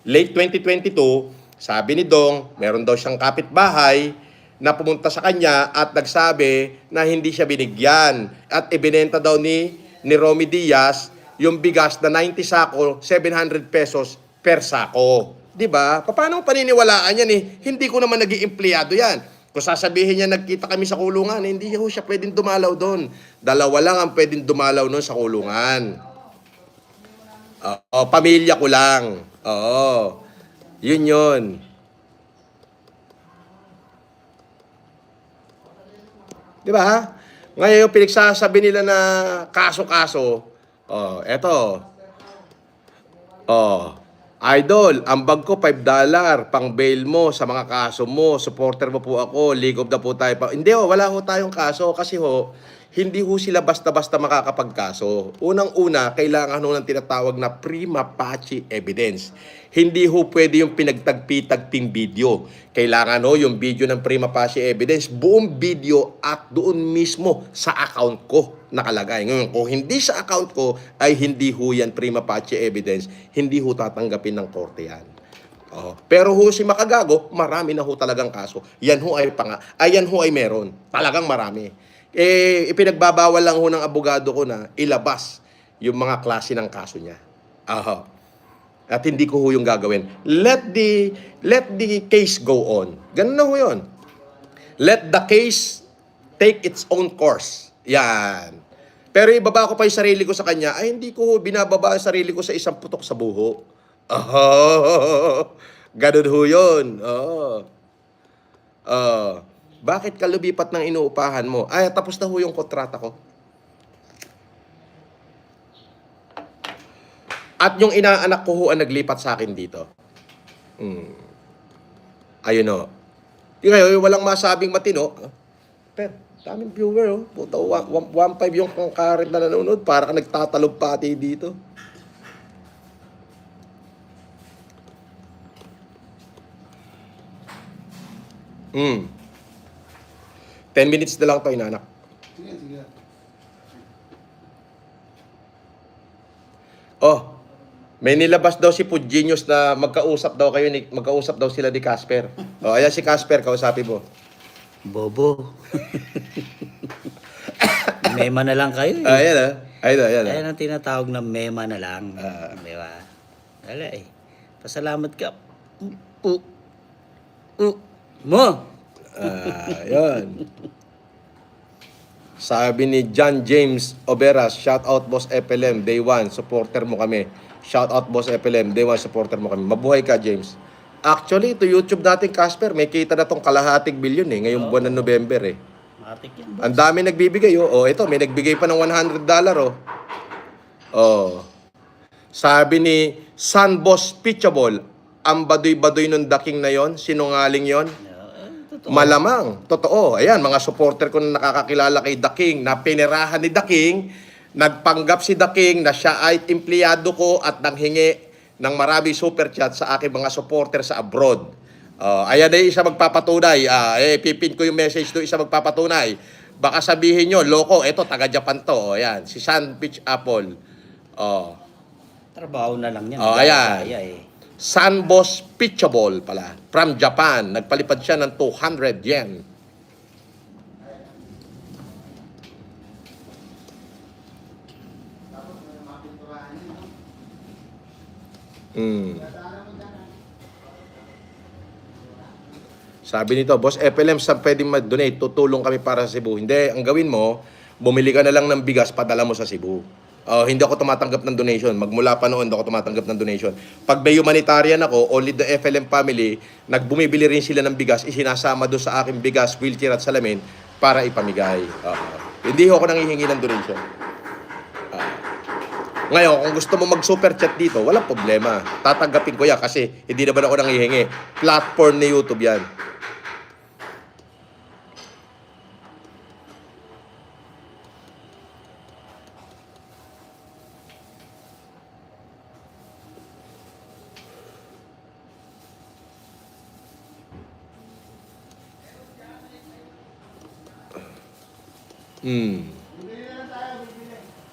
late 2022, sabi ni Dong, meron daw siyang kapitbahay na pumunta sa kanya at nagsabi na hindi siya binigyan. At ibinenta daw ni Romy Diaz yung bigas na 90 sako, 700 pesos per sako. 'Di ba? Paano paniniwalaan yan eh? Hindi ko naman nag-iempleyado yan. Kung sasabihin niya nagkita kami sa kulungan, hindi siya pwedeng dumalaw doon. 2 lang ang pwedeng dumalaw noon sa kulungan. Pamilya ko lang. Oo. Yun. 'Di ba? Ngayon yung pinagsasabi nila na kaso-kaso. Eto. Idol, ang bag ko $5, pang bail mo sa mga kaso mo, supporter mo po ako, league of the po tayo pa. Hindi wala ho tayong kaso kasi hindi ho sila basta-basta makakapagkaso. Unang-una, kailangan ho ng tinatawag na prima facie evidence. Hindi ho pwede yung pinagtagpi-tagping video. Kailangan ho yung video ng prima facie evidence, buong video at doon mismo sa account ko nakalagay. Ngayon, kung hindi sa account ko, ay hindi ho yan prima facie evidence, hindi ho tatanggapin ng korte yan. Pero ho si Makagago, marami na ho talagang kaso. Yan ho ay meron. Talagang marami. Ipinagbabawal lang ho ng abogado ko na ilabas yung mga klase ng kaso niya. At hindi ko ho yung gagawin. Let the case go on. Ganun na ho yun. Let the case take its own course. Yan. Pero ibaba ko pa yung sarili ko sa kanya, ay hindi ko binababa ang sarili ko sa isang putok sa buho. Ganun ho yun. Bakit ka lumipat ng inuupahan mo? Ay, tapos na ho yung kontrata ko. At yung inaanak ko ho ang naglipat sa akin dito. Ayun o. Ngayon, walang masabing matino. Pero, daming viewer Puta, 1.5 yung current na nanonood. Para ka nagtatalog pati dito. Hmm. 10 minutes na lang ito, inanak. Sige. May nilabas daw si Pudginius na magkausap daw sila ni Casper. Ayan si Casper, kausapin mo. Bobo. Mema na lang kayo eh. Ayan. Ayan ang tinatawag na mema na lang. Di ba? Wala eh. Pasalamat ka. Mo. Yun. Sabi ni John James Oberas, shout out Boss FLM, day 1, supporter mo kami. Shout out Boss FLM, day 1, supporter mo kami. Mabuhay ka, James. Actually, ito YouTube natin, Casper, may kita na tong ₱250 million ngayong buwan ng November eh. Matik yan. Ang dami nagbibigay ito, may nagbigay pa ng $100 Sabi ni Sun Boss Pitchable, ang baduy-baduy nung daking na yon, sinungaling yon. Malamang, totoo. Ayan, mga supporter ko na nakakakilala kay The King, na pinirahan ni The King, nagpanggap si The King na siya ay empleyado ko at nanghingi ng marami super chat sa aking mga supporter sa abroad. Ayan ay isa magpapatunay. Pipin ko yung message do isa magpapatunay. Baka sabihin nyo, loko, eto, taga-Japan to. Ayan, si Sun Pitch Apple. Trabaho na lang yan. Ayan. Kaya eh. Sunboss Pitchable pala. From Japan. Nagpalipad siya ng 200 yen. Sabi nito, Boss FLM, saan pwedeng mag-donate? Tutulong kami para sa Cebu. Hindi, ang gawin mo, bumili ka na lang ng bigas, padala mo sa Cebu. Hindi ako tumatanggap ng donation. Magmula pa noon, hindi ako tumatanggap ng donation. Pag may humanitarian ako, only the FLM family, nagbumibili rin sila ng bigas, isinasama doon sa aking bigas, wheelchair at salamin para ipamigay. Hindi ako nanghihingi ng donation. Ngayon, kung gusto mo mag-super chat dito, walang problema. Tatanggapin ko yan kasi hindi naman ako nanghihingi. Platform ni YouTube yan.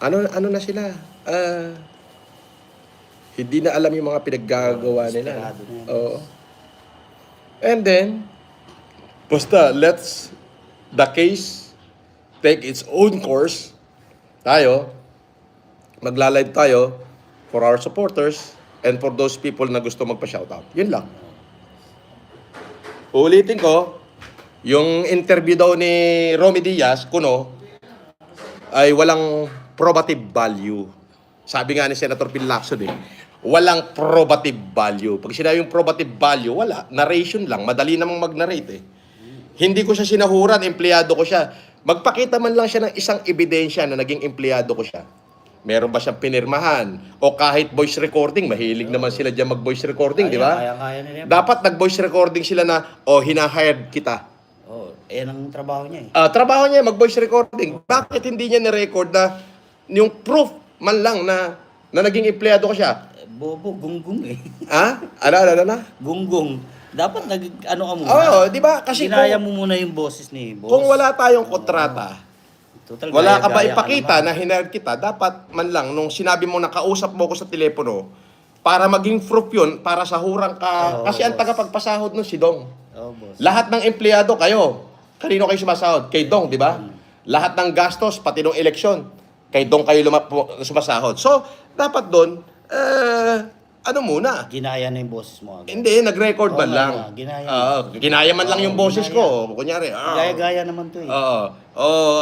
Ano na sila? Hindi na alam yung mga pinaggagawa nila. Desperado na yan. Oo. And then, basta let's the case take its own course. Tayo, magla-live tayo for our supporters and for those people na gusto magpa-shoutout. Yun lang. Uulitin ko, yung interview daw ni Romy Diaz, kuno, ay walang probative value. Sabi nga ni Senator Phil Lacson walang probative value. Pag sinabi yung probative value, wala. Narration lang. Madali namang mag-narrate Hindi ko siya sinahuran, empleyado ko siya. Magpakita man lang siya ng isang ebidensya na naging empleyado ko siya. Meron ba siyang pinirmahan? O kahit voice recording, mahilig naman sila dyan mag-voice recording, di ba? Kaya nila yan. Dapat nag-voice recording sila na, hinahired kita. Yan ang trabaho niya Trabaho niya, mag-voice recording. Bakit hindi niya ni-record na yung proof man lang na naging empleyado ko siya? Bobo, gunggong Ano? Gunggong. Dapat ano ka muna. Di ba? Kasi Ginaya mo muna yung boses ni boss. kung wala tayong kontrata, Total, wala ka ba gaya-gaya ipakita naman. na hired kita, dapat man lang, nung sinabi mo nakausap mo ko sa telepono, para maging proof yun, para sahurang ka, Oo, kasi ang boss. tagapagpasahod nun si Dong. Boss. Lahat ng empleyado kayo, kanino kayo sumasahod? Kay Dong, di ba? Lahat ng gastos, pati ng eleksyon, kay Dong kayo sumasahod. So, dapat doon, ano muna? Ginaya na yung boses mo. Hindi, nag-record man Oo, lang. ginaya. Ginaya man lang yung boses ginaya. ko. Kunyari, Gaya-gaya naman to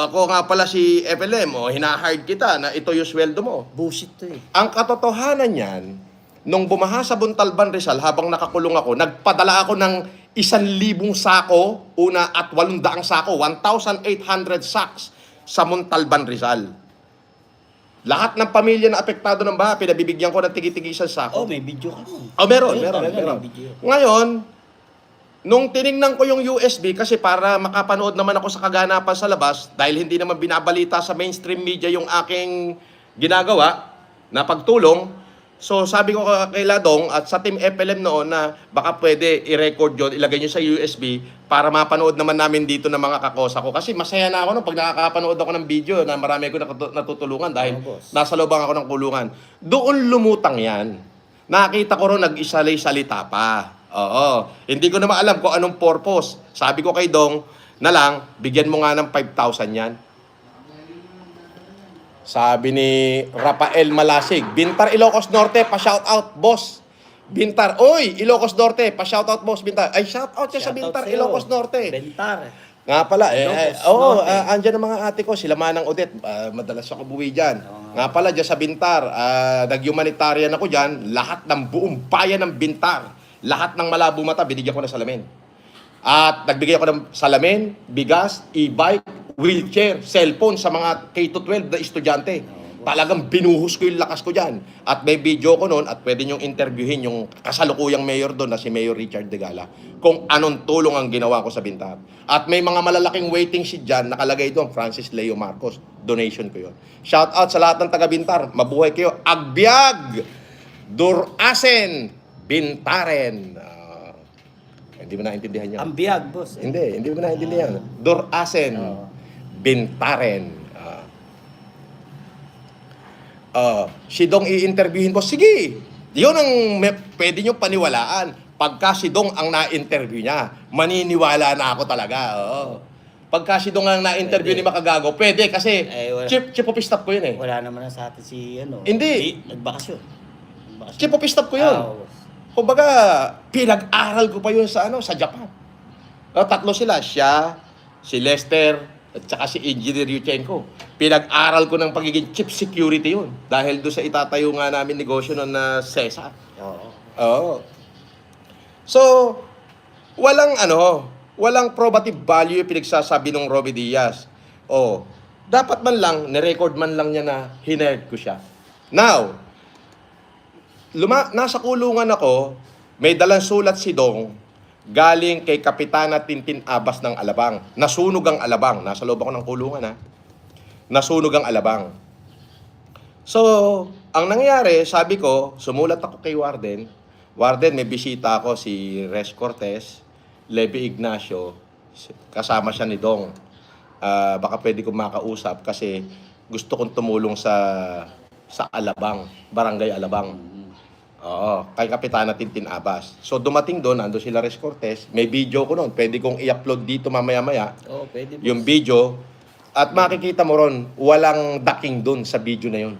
ako nga pala si FLM, hina-hire kita na ito yung sweldo mo. Bullshit to Ang katotohanan niyan, nung bumaha sa Buntalban Rizal habang nakakulong ako, nagpadala ako ng 1,000 sako, una at 800 sako, 1,800 sacks sa Montalban Rizal. Lahat ng pamilya na apektado ng baha, pinabibigyan ko ng tigi-tigisan sako. may video ka nun. Meron. Talaga, may video. Ngayon, nung tiningnan ko yung USB, kasi para makapanood naman ako sa kaganapan sa labas, dahil hindi naman binabalita sa mainstream media yung aking ginagawa na pagtulong, so sabi ko kay Ladong at sa Team FLM noon na baka pwede i-record yun, ilagay nyo sa USB para mapanood naman namin dito ng mga kakosa ko. Kasi masaya na ako pag nakakapanood ako ng video na marami ko natutulungan dahil nasa loob ako ng kulungan. Doon lumutang yan. Nakita ko rin nag-isalay-salita pa. Hindi ko naman alam kung anong purpose. Sabi ko kay Dong na lang, bigyan mo nga ng 5,000 yan. Sabi ni Rafael Malasig, Bintar Ilocos Norte, pa-shoutout, boss. Bintar, oy, Ilocos Norte, pa-shoutout, boss, Bintar. Ay, shoutout siya sa Bintar, Ilocos Norte. Bintar. Nga pala, Ilocos Norte. andyan ang mga ate ko, sila Manang Odette, madalas ako buwi dyan. Nga pala, dyan sa Bintar, nag-humanitarian ako dyan, lahat ng buong bayan ng Bintar, lahat ng malabo mata, binigyan ko ng salamin. At nagbigay ako ng salamin, bigas, e-bike, wheelchair, cellphone sa mga K-12 na estudyante. Talagang binuhos ko yung lakas ko dyan. At may video ko noon at pwede nyong interviewin yung kasalukuyang mayor doon na si Mayor Richard Degala kung anong tulong ang ginawa ko sa Bintar. At may mga malalaking waiting sheet dyan, nakalagay doon, Francis Leo Marcos. Donation ko yun. Shout out sa lahat ng taga Bintar. Mabuhay kayo. Agbyag! Durasen! Bintaren! Hindi mo naintindihan yan. Ang biyag, boss. Hindi mo naintindihan. Durasen! Bintaren! Si Dong i-interviewin ko, sige, Yun ang pwede nyo paniwalaan. Pagka si Dong ang na-interview niya, maniniwala na ako talaga. Oo. Pagka si Dong ang na-interview Pwede. ni Makagago, pwede kasi Wala. chief of staff ko yun eh. Wala naman na sa atin si ano. Hindi. Nagbakasyon. Chief of staff ko yun. Oo. Kumbaga, pinag-aral ko pa yun sa Japan. Tatlo sila, siya, si Lester, at saka si Engineer Yuchenko. Pinag-aral ko ng pagiging chief security yun. Dahil doon sa itatayo nga namin negosyo ng CESA. Oo. Oo. So, walang probative value yung pinagsasabi ng Romy Diaz. Oh, dapat man lang, nirecord man lang niya na hineard ko siya. Now, nasa kulungan ako, may dalang sulat si Dong, galing kay Kapitana Tintin Abas ng Alabang. Nasunog ang Alabang. Nasa loob ako ng kulungan, ha? Nasunog ang Alabang. So, ang nangyari, sabi ko, sumulat ako kay Warden. Warden, may bisita ako, si Res Cortez, Levi Ignacio, kasama siya ni Dong. Baka pwede kong makausap kasi gusto kong tumulong sa Alabang, Barangay Alabang. Oo, kay Kapitana Tintin Abas. So dumating doon, ando sila Res Cortez, may video ko noon, pwede kong i-upload dito mamaya-maya. Oo, pwede. Yung video, at makikita mo ron, walang ducking doon sa video na yun.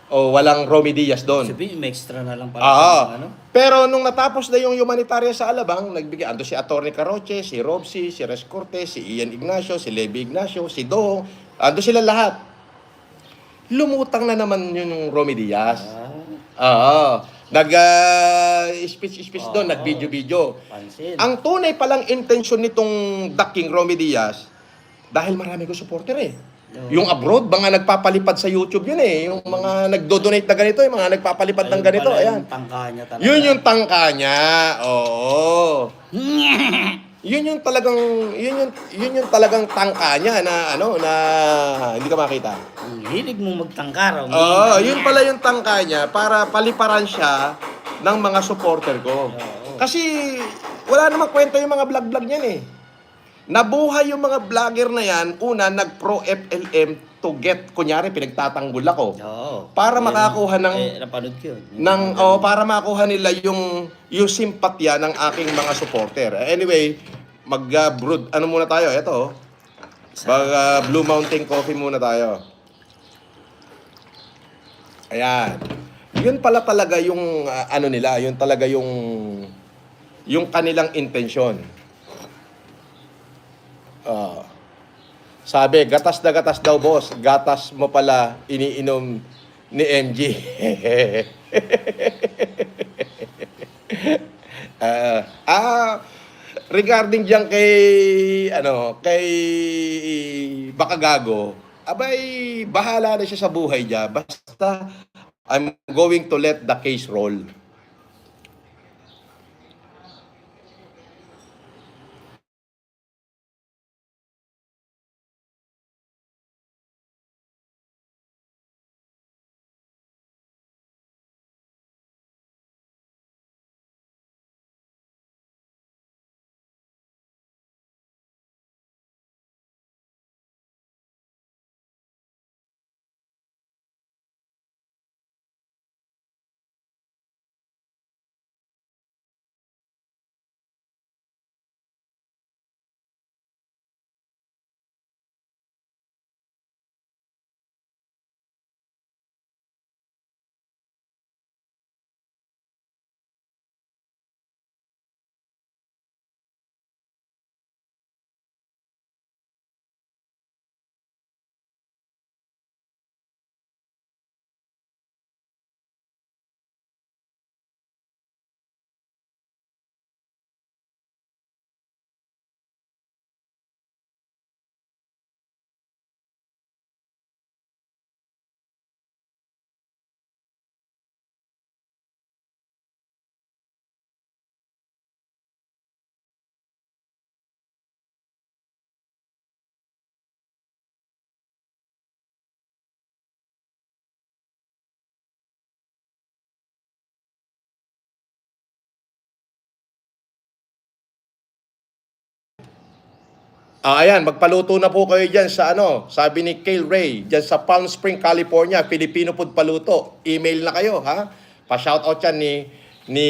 O walang Romy Diaz doon. Sabihin, may extra na lang pala. Oo. Ano? Pero nung natapos na yung humanitarian sa Alabang, nagbigay, ando si Atty. Caroche, si Robsy, si Res Cortez, si Ian Ignacio, si Levi Ignacio, si Dong, ando sila lahat. Lumutang na naman yung Romy Diaz. Oo. Nag-speech doon, nag-video-video. Pansin. Ang tunay palang intention nitong ducking Romy Diaz, dahil marami ko supporter eh. Oo. Yung abroad, mga nagpapalipad sa YouTube yun eh. Yung mga nagdo-donate na ganito, yung mga nagpapalipad ng ganito. pala Ayan. Yung tangka niya talaga. Yun yung tangka niya. Oo. Yun yung talagang tangka niya na hindi ka makita. Ang hilig mong magtangka raw. Oo, yun pala yung tangka niya para paliparan siya ng mga supporter ko. Oo. Kasi wala namang kwenta yung mga vlog-vlog niyan eh. Nabuhay yung mga vlogger na yan, una, nag-pro FLM to get, kunyari, pinagtatanggol ako. Oo. Para makakuha ng napanood ko yun. para makuha nila yung simpatya ng aking mga supporter. Anyway, mag-brood, ano muna tayo? Ito, Blue Mountain Coffee muna tayo. Ayan. Yun pala talaga yung, nila, yun talaga yung kanilang intensyon. Sabi, gatas na gatas daw, boss. Gatas mo pala iniinom ni MG. Regarding diyan kay Bakagago, abay, bahala na siya sa buhay niya. Basta, I'm going to let the case roll. Ayan, magpaluto na po kayo dyan sa sabi ni Kale Ray, dyan sa Palm Spring, California, Filipino Food Paluto. Email na kayo, ha? Pa-shoutout yan ni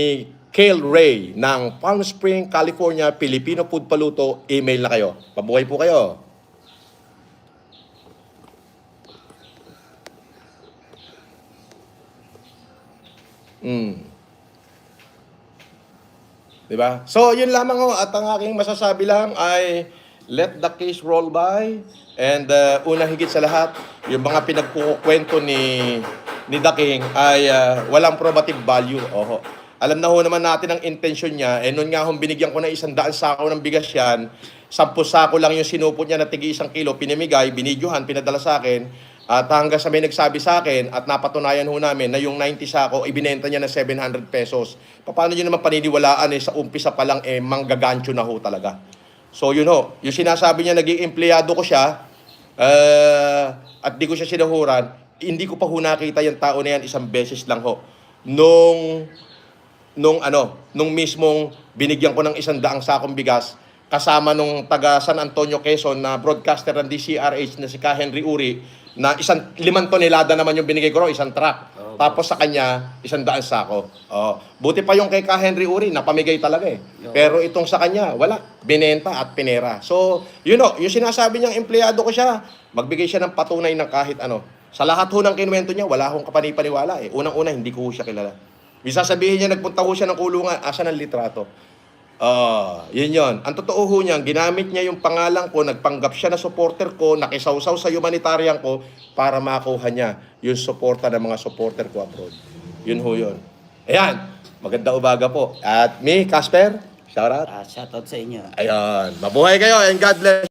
Kale Ray ng Palm Spring, California, Filipino Food Paluto. Email na kayo. Mabuhay po kayo. Diba? So, yun lamang ho. At ang aking masasabi lang ay let the case roll by. And una higit sa lahat, yung mga pinagkukwento ni The King ay walang probative value. Oho. Alam na ho naman natin ang intention niya. Eh, noon nga hong binigyan ko na 100 sako ng bigas yan, 10 sako lang yung sinupot niya na tigi 1 kilo, pinamigay, binidyohan, pinadala sa akin. At hanggang sa may nagsabi sa akin at napatunayan ho namin na yung 90 sako, ibinenta niya na 700 pesos. Paano nyo naman paniniwalaan sa umpisa pa lang manggagancho na ho talaga. So yun ho, yung sinasabi niya naging empleyado ko siya at di ko siya sinahuran, hindi ko pa ho nakita yung tao na yan 1 beses lang ho. Nung mismong binigyan ko ng 100 sakong bigas, kasama nung taga San Antonio, Quezon na broadcaster ng DCRH na si Ka Henry Uri, na 5 tonelada naman yung binigay ko, 1 truck. Tapos sa kanya, 100 sako. Buti pa yung kay Ka Henry Uri, napamigay talaga eh. Pero itong sa kanya, wala. Binenta at pinera. So, yung sinasabi niyang empleyado ko siya, magbigay siya ng patunay ng kahit ano. Sa lahat ho ng kinuwento niya, wala akong kapanipaniwala eh. Unang-una, hindi ko ho siya kilala. Bisa sabihin niya, nagpunta ho siya ng kulungan, asa ng litrato. Yun. Ang totoo ho niya, ginamit niya yung pangalan ko, nagpanggap siya na supporter ko, nakisawsaw sa humanitarian ko para makuha niya yung suporta ng mga supporter ko abroad. Yun ho yun. Ayan, maganda umaga po. At me, Casper, shout out. Shoutout sa inyo. Ayan, mabuhay kayo and God bless.